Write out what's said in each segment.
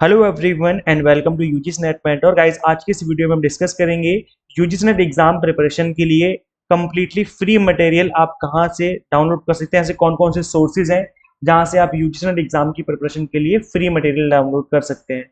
Hello everyone and welcome to UGC NET mentor guys. आज की इस वीडियो में हम डिस्कस करेंगे यूजीसी नेट एग्जाम प्रिपरेशन के लिए कंप्लीटली फ्री मटेरियल आप कहां से डाउनलोड कर सकते हैं। ऐसे कौन कौन से सोर्सेज हैं जहां से आप यूजीसी नेट एग्जाम की प्रिपरेशन के लिए फ्री मटेरियल डाउनलोड कर सकते हैं।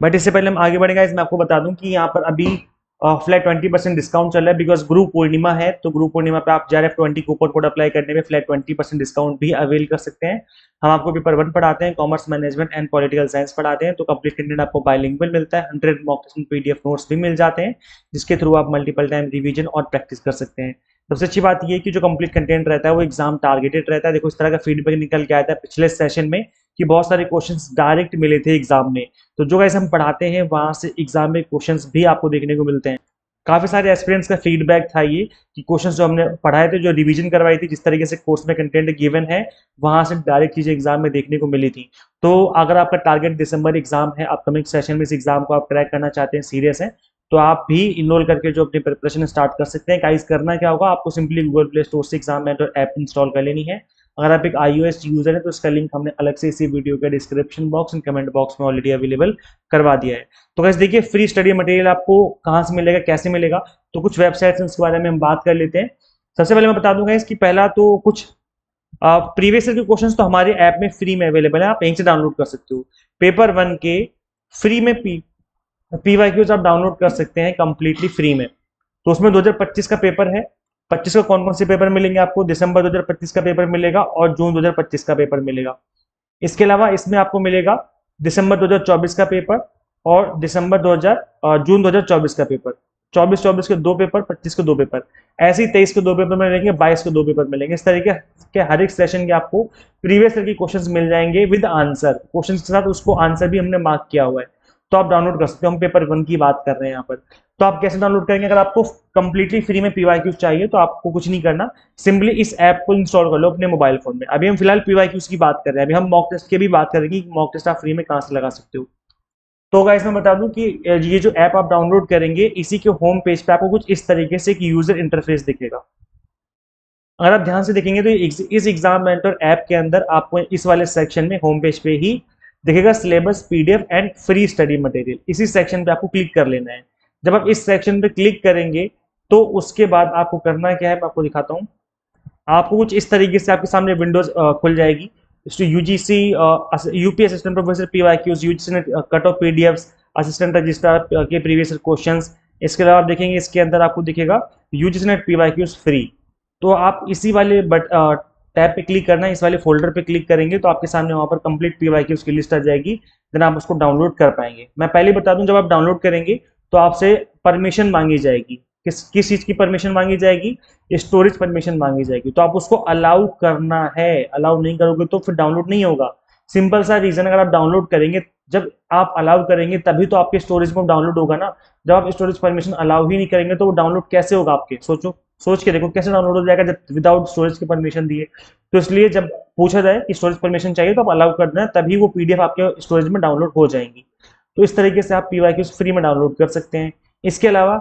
बट इससे पहले हम आगे बढ़ेंगे, मैं आपको बता दूं कि यहाँ पर अभी फ्लैट 20% डिस्काउंट चल रहा है बिकॉज गुरु पूर्णिमा है। तो गुरु पूर्णिमा पे आप JRF20 कूपन कोड अप्लाई करने में फ्लैट 20% डिस्काउंट भी अवेल कर सकते हैं। हम आपको पेपर 1 पढ़ाते हैं, commerce management and political science पढ़ाते हैं। तो कंप्लीट कंटेंट आपको बाइलिंगुअल मिलता है, 100 मॉक टेस्ट PDF नोट्स भी मिल जाते हैं जिसके थ्रू आप मल्टीपल टाइम रिवीजन और प्रैक्टिस कर सकते हैं। सबसे अच्छी बात यह है कि जो कंप्लीट कंटेंट रहता है वो एग्जाम टारगेटेड रहता है। देखो इस तरह का फीडबैक निकल के आया था पिछले सेशन में कि बहुत सारे क्वेश्चंस डायरेक्ट मिले थे एग्जाम में। तो जो गाइस हम पढ़ाते हैं वहां से एग्जाम में क्वेश्चंस भी आपको देखने को मिलते हैं। काफी सारे एस्पिरेंट्स का फीडबैक था ये कि क्वेश्चंस जो हमने पढ़ाए थे, जो रिवीजन करवाई थी, जिस तरीके से कोर्स में कंटेंट गिवन है वहां से डायरेक्ट चीजें एग्जाम में देखने को मिली थी। तो अगर आपका टारगेट दिसंबर एग्जाम है, अपकमिंग सेशन में इस एग्जाम को आप क्रैक करना चाहते हैं, सीरियस है, तो आप भी इनरोल करके जो अपनी प्रिपरेशन स्टार्ट कर सकते हैं। गाइस करना क्या होगा, आपको सिंपली गूगल प्ले स्टोर से एग्जाम मेंटर ऐप इंस्टॉल कर लेनी है। अगर आप एक iOS यूजर है तो इसका लिंक हमने अलग से इसी वीडियो के description box and comment box में ऑलरेडी अवेलेबल करवा दिया है। तो गाइस देखिए, फ्री स्टडी मटेरियल आपको कहाँ से मिलेगा, कैसे मिलेगा, तो कुछ वेबसाइट्स हैं उसके बारे में हम बात कर लेते हैं। सबसे पहले मैं बता दूंगा इसकी, पहला तो कुछ प्रीवियस ईयर के क्वेश्चंस तो हमारे ऐप में फ्री में अवेलेबल है, आप यहीं से डाउनलोड कर सकते हो। पेपर 1 के फ्री में PYQs आप डाउनलोड कर सकते हैं कंप्लीटली फ्री में। तो उसमें 2025 का पेपर है। 25 का कौन कौन से पेपर मिलेंगे आपको, दिसंबर 2025 का पेपर मिलेगा और जून 2025 का पेपर मिलेगा। इसके अलावा इसमें आपको मिलेगा दिसंबर 2024 का पेपर और जून 2024 का पेपर। 24 के दो पेपर, 25 के दो पेपर, ऐसे ही 23 के दो पेपर मिलेंगे, 22 के दो पेपर मिलेंगे। इस तरीके के हर एक सेशन के आपको प्रीवियस ईयर के क्वेश्चंस मिल जाएंगे विद आंसर, क्वेश्चंस के साथ उसको आंसर भी हमने मार्क किया हुआ है। तो आप डाउनलोड कर सकते हो। हम पेपर 1 की बात कर रहे हैं यहाँ पर। तो आप कैसे डाउनलोड करेंगे, अगर आपको कंप्लीटली फ्री में PYQ चाहिए तो आपको कुछ नहीं करना, सिंपली इस ऐप को इंस्टॉल कर लो अपने मोबाइल फोन में। अभी हम फिलहाल PYQs की बात कर रहे हैं, अभी हम मॉक टेस्ट की भी बात करेंगे कि मॉक टेस्ट आप फ्री में कहां से लगा सकते हो। तो गाइस मैं बता दूं कि ये जो ऐप आप डाउनलोड करेंगे, इसी के होम पेज पे आपको कुछ इस तरीके से एक यूजर इंटरफेस दिखेगा। अगर आप ध्यान से देखेंगे तो इस एग्जाम मेंटर ऐप के अंदर आपको इस वाले सेक्शन में होम पेज पे ही दिखेगा syllabus, PDF and free study material. इसी सेक्शन पे आपको क्लिक कर लेना है। जब आप इस सेक्शन पे क्लिक करेंगे तो उसके बाद आपको करना क्या है, मैं आपको दिखाता हूँ। आपको कुछ इस तरीके से आपके सामने विंडोज खुल जाएगी। UGC UP assistant professor PYQs, UGC cut off PDFs, assistant registrar के प्रीवियस क्वेश्चंस। इसके अलावा आप देखेंगे इसके अंदर आपको दिखेगा यूजीसी नेट PYQs फ्री। तो आप इसी वाले टैब पे क्लिक करना है, इस वाले फोल्डर पे क्लिक करेंगे तो आपके सामने वहां पर कंप्लीट PYQs की लिस्ट आ जाएगी। देन आप उसको डाउनलोड कर पाएंगे। मैं पहले बता दूं, जब आप डाउनलोड करेंगे तो आपसे परमिशन मांगी जाएगी। किस चीज की परमिशन मांगी जाएगी, स्टोरेज परमिशन मांगी जाएगी। तो आप उसको अलाउ करना है, अलाउ नहीं करोगे तो फिर डाउनलोड नहीं होगा। सिंपल सा रीजन, अगर आप डाउनलोड करेंगे, जब आप अलाउ करेंगे तभी तो आपके स्टोरेज में डाउनलोड होगा ना। जब आप स्टोरेज परमिशन अलाउ ही नहीं करेंगे तो वो डाउनलोड कैसे होगा आपके, सोचो, सोच के देखो कैसे डाउनलोड हो जाएगा जब विदाउट स्टोरेज की परमिशन दिए। तो इसलिए जब पूछा जाए कि स्टोरेज परमिशन चाहिए तो आप अलाउ कर देना, तभी वो PDF आपके स्टोरेज में डाउनलोड हो जाएंगी। तो इस तरीके से आप PYQs फ्री में डाउनलोड कर सकते हैं। इसके अलावा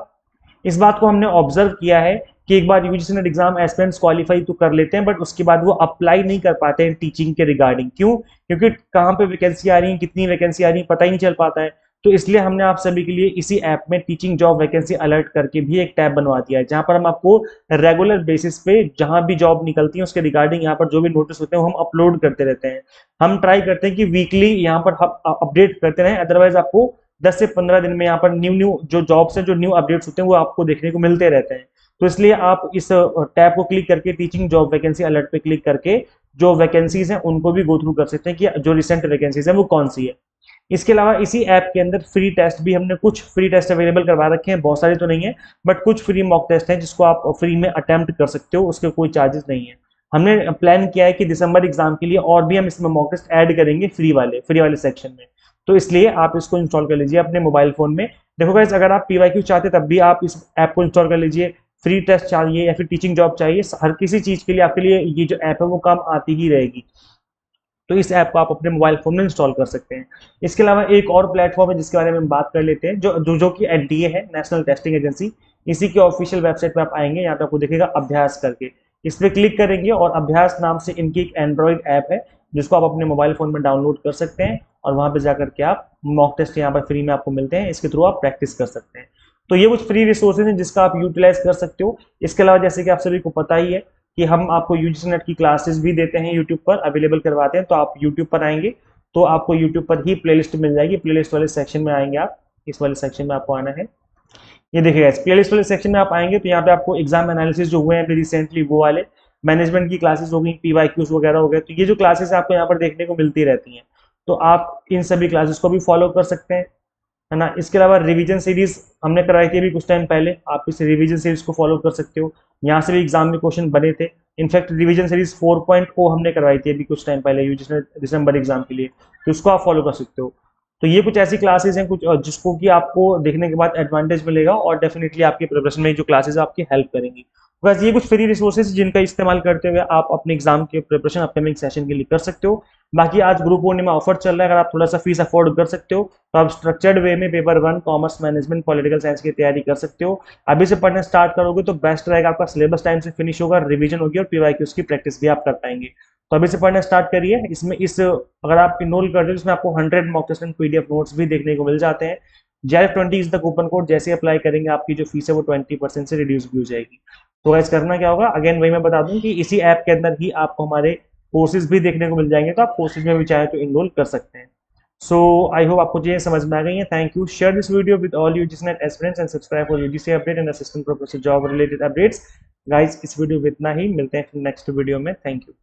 इस बात को हमने ऑब्जर्व किया है कि एक बार UGC NET exam aspirants qualify तो कर लेते हैं बट उसके बाद वो अप्लाई नहीं कर पाते हैं टीचिंग के रिगार्डिंग। क्यों? क्योंकि कहाँ पे वैकेंसी आ रही है, कितनी वैकेंसी आ रही है, पता ही नहीं चल पाता है। तो इसलिए हमने आप सभी के लिए इसी ऐप में टीचिंग जॉब वैकेंसी अलर्ट करके भी एक टैब बनवा दिया है, जहां पर हम आपको रेगुलर बेसिस पे जहां भी जॉब निकलती है उसके रिगार्डिंग यहाँ पर जो भी नोटिस होते हैं वो हम अपलोड करते रहते हैं। हम ट्राई करते हैं कि वीकली यहाँ पर अपडेट करते रहें, अदरवाइज आपको 10 से 15 दिन में यहाँ पर न्यू जो जॉब्स हैं, जो न्यू अपडेट्स होते हैं वो आपको देखने को मिलते रहते हैं। तो इसलिए आप इस टैब को क्लिक करके टीचिंग जॉब वैकेंसी अलर्ट पे क्लिक करके जो वैकेंसीज हैं उनको भी गो थ्रू कर सकते हैं कि जो रिसेंट वैकेंसीज हैं वो कौन सी है। इसके अलावा इसी ऐप के अंदर फ्री टेस्ट भी, हमने कुछ फ्री टेस्ट अवेलेबल करवा रखे हैं, बहुत सारे तो नहीं है बट कुछ फ्री मॉक टेस्ट हैं जिसको आप फ्री में अटेम्प्ट कर सकते हो, उसके कोई चार्जेस नहीं है। हमने प्लान किया है कि दिसंबर एग्जाम के लिए और भी हम इसमें मॉक टेस्ट ऐड करेंगे फ्री वाले सेक्शन में। तो इसलिए आप इसको इंस्टॉल कर लीजिए अपने मोबाइल फोन में। देखो गाइस, अगर आप PYQ चाहते तब भी आप इस ऐप को इंस्टॉल कर लीजिए। फ्री टेस्ट चाहिए या फिर टीचिंग जॉब चाहिए, हर किसी चीज के लिए आपके लिए ये जो ऐप है वो काम आती ही रहेगी। तो इस ऐप को आप अपने मोबाइल फोन में इंस्टॉल कर सकते हैं। इसके अलावा एक और प्लेटफॉर्म है जिसके बारे में हम बात कर लेते हैं, जो कि NTA है, नेशनल टेस्टिंग एजेंसी। इसी की ऑफिशियल वेबसाइट पे आप आएंगे, यहाँ पे आपको दिखेगा अभ्यास करके, इस पर क्लिक करेंगे और अभ्यास नाम से इनकी एक एंड्रॉइड ऐप है जिसको आप अपने मोबाइल फोन में डाउनलोड कर सकते हैं और वहाँ पे जाकर के आप मॉक टेस्ट यहाँ पर फ्री में आपको मिलते हैं, इसके थ्रू आप प्रैक्टिस कर सकते हैं। तो ये कुछ फ्री रिसोर्सेज हैं जिसका आप यूटिलाइज कर सकते हो। इसके अलावा जैसे कि आप सभी को पता ही है कि हम आपको यूजीसी नेट की क्लासेस भी देते हैं, यूट्यूब पर अवेलेबल करवाते हैं। तो आप यूट्यूब पर आएंगे तो आपको यूट्यूब पर ही प्लेलिस्ट मिल जाएगी। प्लेलिस्ट वाले सेक्शन में आएंगे आप, इस वाले सेक्शन में आपको आना है। ये देखिएगा इस प्लेलिस्ट वाले सेक्शन में आप आएंगे तो यहाँ पे आपको एग्जाम एनालिसिस जो हुए हैं अभी रिसेंटली वो वाले, मैनेजमेंट की क्लासेस हो गई, पीवाईक्यूज वगैरह हो गए, तो ये जो क्लासेस आपको यहाँ पर देखने को मिलती रहती हैं, तो आप इन सभी क्लासेस को भी फॉलो कर सकते हैं, है ना। इसके अलावा रिवीजन सीरीज हमने कराई थी अभी कुछ टाइम पहले, आप इस रिवीजन सीरीज को फॉलो कर सकते हो। यहाँ से भी एग्जाम में क्वेश्चन बने थे। इनफैक्ट रिवीजन सीरीज 4.0 हमने करवाई थी अभी कुछ टाइम पहले यूजीसी दिसंबर एग्जाम के लिए, तो उसको आप फॉलो कर सकते हो। तो ये कुछ ऐसी क्लासेस हैं कुछ जिसको कि आपको देखने के बाद एडवांटेज मिलेगा और डेफिनेटली आपकी प्रिपरेशन में जो क्लासेस आपकी हेल्प करेंगी। बस ये कुछ फ्री रिसोर्सेज जिनका इस्तेमाल करते हुए आप अपने एग्जाम के प्रिपरेशन अपकमिंग सेशन के लिए कर सकते हो। बाकी आज गुरु पूर्णिमा ऑफर चल रहा है, अगर आप थोड़ा सा फीस अफोर्ड कर सकते हो तो आप स्ट्रक्चर्ड वे में paper 1 commerce management political science की तैयारी कर सकते हो। अभी से पढ़ना स्टार्ट करोगे तो बेस्ट रहेगा, आपका सिलेबस टाइम से फिनिश होगा, रिवीजन होगी और पीवाईक्यूज की प्रैक्टिस भी आप कर पाएंगे। तो अभी से पढ़ना स्टार्ट करिए। इसमें अगर आप इनरोल करते हो इसमें आपको 100 mock test and PDF notes भी देखने को मिल जाते हैं। JAF20 is the coupon code, जैसे अप्लाई करेंगे आपकी जो फीस है वो 20% से रिड्यूस भी हो जाएगी। तो गाइस करना क्या होगा, अगेन वही मैं बता दूं कि इसी ऐप के अंदर ही आपको हमारे कोर्सेज भी देखने को मिल जाएंगे, तो आप कोर्सेज में भी चाहे तो इनरोल कर सकते हैं। सो आई होप आपको चीजें समझ में आ गई हैं। Thank you. Share this video with all UGC net aspirants and subscribe for UGC update and assistant professor job related updates. Guys इस वीडियो में इतना ही, मिलते हैं नेक्स्ट वीडियो में। Thank you.